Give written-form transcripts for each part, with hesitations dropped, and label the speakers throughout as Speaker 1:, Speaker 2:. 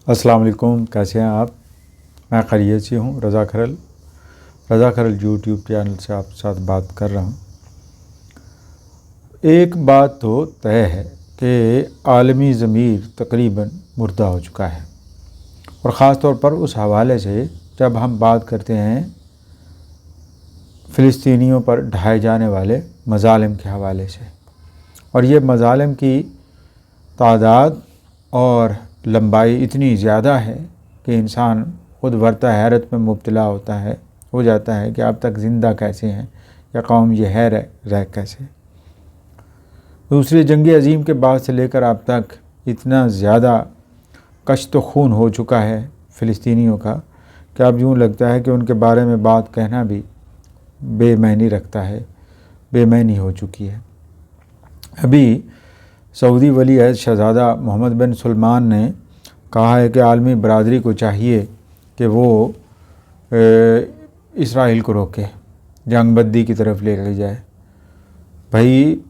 Speaker 1: السلام علیکم، کیسے ہیں آپ؟ میں خیریت سے ہوں۔ رضا کھرل یوٹیوب چینل سے آپ کے ساتھ بات کر رہا ہوں۔ ایک بات تو طے ہے کہ عالمی ضمیر تقریباً مردہ ہو چکا ہے، اور خاص طور پر اس حوالے سے جب ہم بات کرتے ہیں فلسطینیوں پر ڈھائے جانے والے مظالم کے حوالے سے، اور یہ مظالم کی تعداد اور لمبائی اتنی زیادہ ہے کہ انسان خود ورطہ حیرت میں مبتلا ہو جاتا ہے کہ اب تک زندہ کیسے ہیں، یا قوم یہ ہے رہ کیسے۔ دوسری جنگ عظیم کے بعد سے لے کر اب تک اتنا زیادہ کشت و خون ہو چکا ہے فلسطینیوں کا کہ اب یوں لگتا ہے کہ ان کے بارے میں بات کہنا بھی بے معنی رکھتا ہے، بے معنی ہو چکی ہے۔ ابھی سعودی ولی عہد شہزادہ محمد بن سلمان نے کہا ہے کہ عالمی برادری کو چاہیے کہ وہ اسرائیل کو روکے، جنگ بندی کی طرف لے کے جائے۔ بھائی،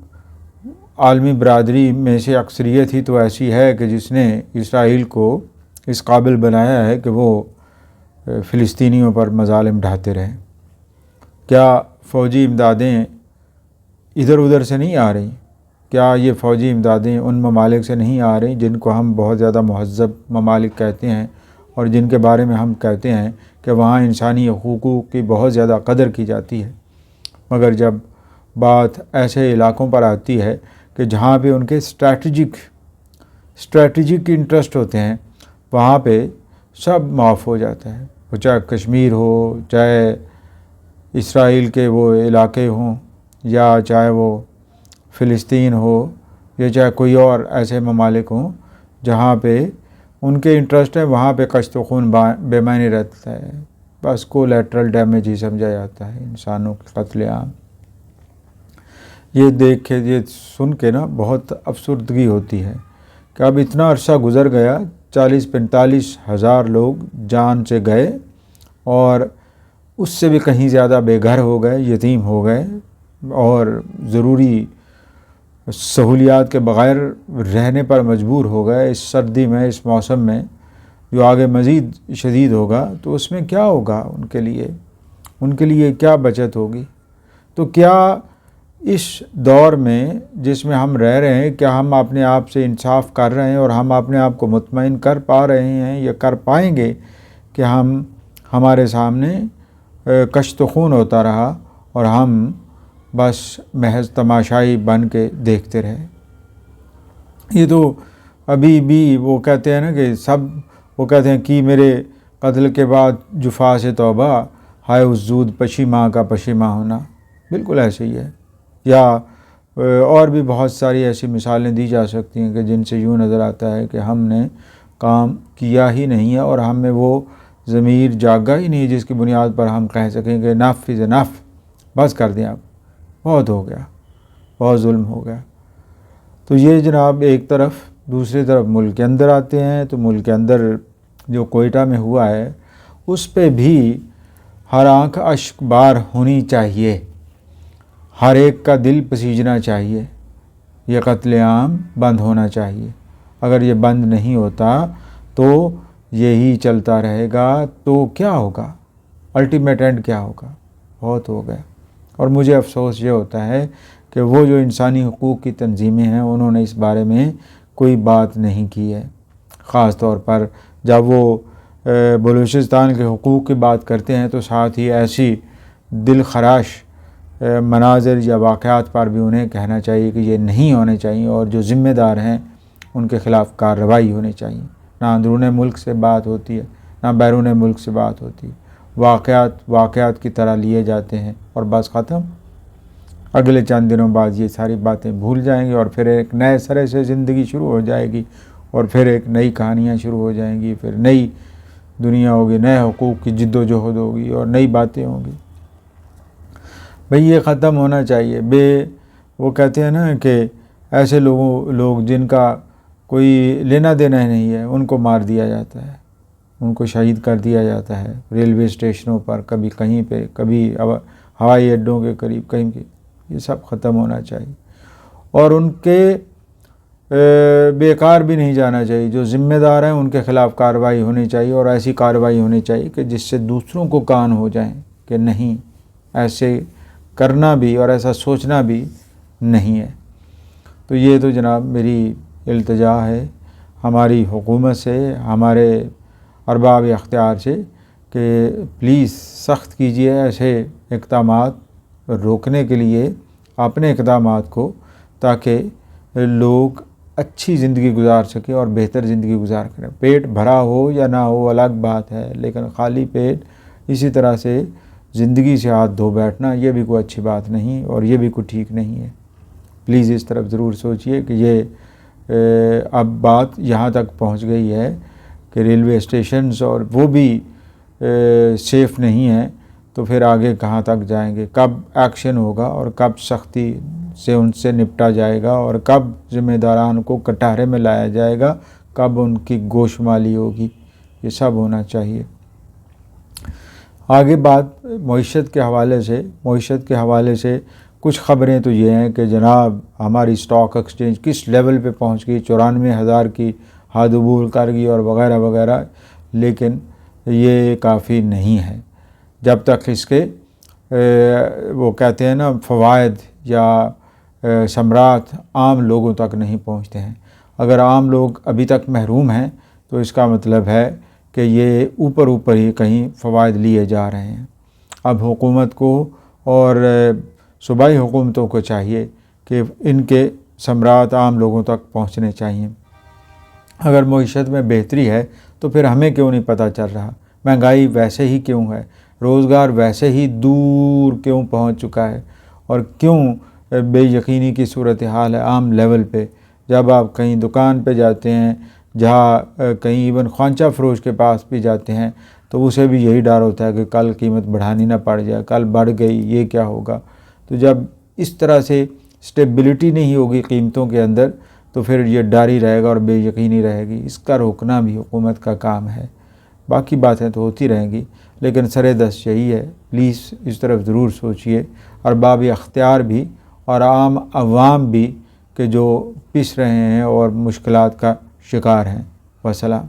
Speaker 1: عالمی برادری میں سے اکثریت ہی تو ایسی ہے کہ جس نے اسرائیل کو اس قابل بنایا ہے کہ وہ فلسطینیوں پر مظالم ڈھاتے رہیں۔ کیا فوجی امدادیں ادھر ادھر سے نہیں آ رہی؟ کیا یہ فوجی امدادیں ان ممالک سے نہیں آ رہی جن کو ہم بہت زیادہ مہذب ممالک کہتے ہیں، اور جن کے بارے میں ہم کہتے ہیں کہ وہاں انسانی حقوق کی بہت زیادہ قدر کی جاتی ہے؟ مگر جب بات ایسے علاقوں پر آتی ہے کہ جہاں پہ ان کے اسٹریٹجک انٹرسٹ ہوتے ہیں، وہاں پہ سب معاف ہو جاتا ہے، وہ چاہے کشمیر ہو، چاہے اسرائیل کے وہ علاقے ہوں، یا چاہے وہ فلسطین ہو، یا چاہے کوئی اور ایسے ممالک ہوں جہاں پہ ان کے انٹرسٹ ہیں، وہاں پہ کشت و خون بے معنی رہتا ہے۔ بس کولیٹرل ڈیمیج ہی سمجھا جاتا ہے، انسانوں کے قتل عام۔ یہ دیکھ کے، یہ سن کے نا بہت افسردگی ہوتی ہے کہ اب اتنا عرصہ گزر گیا، 40-45 ہزار لوگ جان سے گئے، اور اس سے بھی کہیں زیادہ بے گھر ہو گئے، یتیم ہو گئے، اور ضروری سہولیات کے بغیر رہنے پر مجبور ہو گئے۔ اس سردی میں، اس موسم میں جو آگے مزید شدید ہوگا تو اس میں کیا ہوگا ان کے لیے کیا بچت ہوگی؟ تو کیا اس دور میں جس میں ہم رہ رہے ہیں، کیا ہم اپنے آپ سے انصاف کر رہے ہیں، اور ہم اپنے آپ کو مطمئن کر پا رہے ہیں یا کر پائیں گے کہ ہمارے سامنے کشت و خون ہوتا رہا اور ہم بس محض تماشائی بن کے دیکھتے رہے؟ یہ تو ابھی بھی وہ کہتے ہیں نا کہ وہ کہتے ہیں کہ میرے قتل کے بعد جفا سے توبہ، ہائے اس زود پشیماں کا پشیماں ہونا۔ بالکل ایسے ہی ہے۔ یا اور بھی بہت ساری ایسی مثالیں دی جا سکتی ہیں کہ جن سے یوں نظر آتا ہے کہ ہم نے کام کیا ہی نہیں ہے، اور ہم میں وہ ضمیر جاگا ہی نہیں جس کی بنیاد پر ہم کہہ سکیں کہ انف از انف، بس کر دیں، اب بہت ہو گیا، بہت ظلم ہو گیا۔ تو یہ جناب ایک طرف۔ دوسری طرف ملک کے اندر آتے ہیں تو ملک کے اندر جو کوئٹہ میں ہوا ہے، اس پہ بھی ہر آنکھ اشک بار ہونی چاہیے، ہر ایک کا دل پسیجنا چاہیے، یہ قتل عام بند ہونا چاہیے۔ اگر یہ بند نہیں ہوتا تو یہی چلتا رہے گا تو کیا ہوگا؟ الٹیمیٹ اینڈ کیا ہوگا؟ بہت ہو گیا۔ اور مجھے افسوس یہ ہوتا ہے کہ وہ جو انسانی حقوق کی تنظیمیں ہیں، انہوں نے اس بارے میں کوئی بات نہیں کی ہے۔ خاص طور پر جب وہ بلوچستان کے حقوق کی بات کرتے ہیں تو ساتھ ہی ایسی دل خراش مناظر یا واقعات پر بھی انہیں کہنا چاہیے کہ یہ نہیں ہونے چاہیے، اور جو ذمہ دار ہیں ان کے خلاف کارروائی ہونی چاہیے۔ نہ اندرون ملک سے بات ہوتی ہے، نہ بیرون ملک سے بات ہوتی ہے۔ واقعات کی طرح لیے جاتے ہیں اور بس ختم۔ اگلے چند دنوں بعد یہ ساری باتیں بھول جائیں گے، اور پھر ایک نئے سرے سے زندگی شروع ہو جائے گی، اور پھر ایک نئی کہانیاں شروع ہو جائیں گی، پھر نئی دنیا ہوگی، نئے حقوق کی جد و جہد ہوگی، اور نئی باتیں ہوں گی۔ بھئی یہ ختم ہونا چاہیے۔ وہ کہتے ہیں نا کہ ایسے لوگ جن کا کوئی لینا دینا ہی نہیں ہے، ان کو مار دیا جاتا ہے، ان کو شہید کر دیا جاتا ہے ریلوے اسٹیشنوں پر، کبھی کہیں پہ، کبھی ہوائی اڈوں کے قریب، کہیں پہ۔ یہ سب ختم ہونا چاہیے، اور ان کے بیکار بھی نہیں جانا چاہیے. جو ذمہ دار ہیں ان کے خلاف کارروائی ہونی چاہیے، اور ایسی کارروائی ہونی چاہیے کہ جس سے دوسروں کو کان ہو جائیں کہ نہیں، ایسے کرنا بھی اور ایسا سوچنا بھی نہیں ہے. تو یہ تو جناب میری التجا ہے ہماری حکومت سے، ہمارے ارباب اختیار سے، کہ پلیز سخت کیجیے ایسے اقدامات روکنے کے لیے اپنے اقدامات کو، تاکہ لوگ اچھی زندگی گزار سکیں اور بہتر زندگی گزار کریں. پیٹ بھرا ہو یا نہ ہو الگ بات ہے، لیکن خالی پیٹ اسی طرح سے زندگی سے ہاتھ دھو بیٹھنا یہ بھی کوئی اچھی بات نہیں، اور یہ بھی کوئی ٹھیک نہیں ہے. پلیز اس طرف ضرور سوچئے کہ یہ اب بات یہاں تک پہنچ گئی ہے کہ ریلوے اسٹیشنز اور وہ بھی سیف نہیں ہیں، تو پھر آگے کہاں تک جائیں گے؟ کب ایکشن ہوگا اور کب سختی سے ان سے نپٹا جائے گا، اور کب ذمہ داران کو کٹہرے میں لایا جائے گا، کب ان کی گوشمالی ہوگی؟ یہ سب ہونا چاہیے. آگے بات معیشت کے حوالے سے کچھ خبریں تو یہ ہیں کہ جناب ہماری اسٹاک ایکسچینج کس لیول پہ پہنچ گئی، 94,000 کی حد عبور کر گئی اور وغیرہ وغیرہ. لیکن یہ کافی نہیں ہے جب تک اس کے وہ کہتے ہیں نا فوائد یا ثمرات عام لوگوں تک نہیں پہنچتے ہیں. اگر عام لوگ ابھی تک محروم ہیں تو اس کا مطلب ہے کہ یہ اوپر ہی کہیں فوائد لیے جا رہے ہیں. اب حکومت کو اور صوبائی حکومتوں کو چاہیے کہ ان کے ثمرات عام لوگوں تک پہنچنے چاہیے. اگر معیشت میں بہتری ہے تو پھر ہمیں کیوں نہیں پتہ چل رہا؟ مہنگائی ویسے ہی کیوں ہے؟ روزگار ویسے ہی دور کیوں پہنچ چکا ہے؟ اور کیوں بے یقینی کی صورتحال ہے عام لیول پہ؟ جب آپ کہیں دکان پہ جاتے ہیں، جہاں کہیں ایون خوانچہ فروش کے پاس بھی جاتے ہیں، تو اسے بھی یہی ڈر ہوتا ہے کہ کل قیمت بڑھانی نہ پڑ جائے، کل بڑھ گئی یہ کیا ہوگا؟ تو جب اس طرح سے سٹیبلٹی نہیں ہوگی قیمتوں کے اندر، تو پھر یہ ڈر ہی رہے گا اور بے یقینی رہے گی. اس کا روکنا بھی حکومت کا کام ہے. باقی باتیں تو ہوتی رہیں گی، لیکن سر دست یہی ہے، پلیز اس طرف ضرور سوچئے، ارباب اختیار بھی اور عام عوام بھی، کہ جو پس رہے ہیں اور مشکلات کا شکار ہیں. وسلام.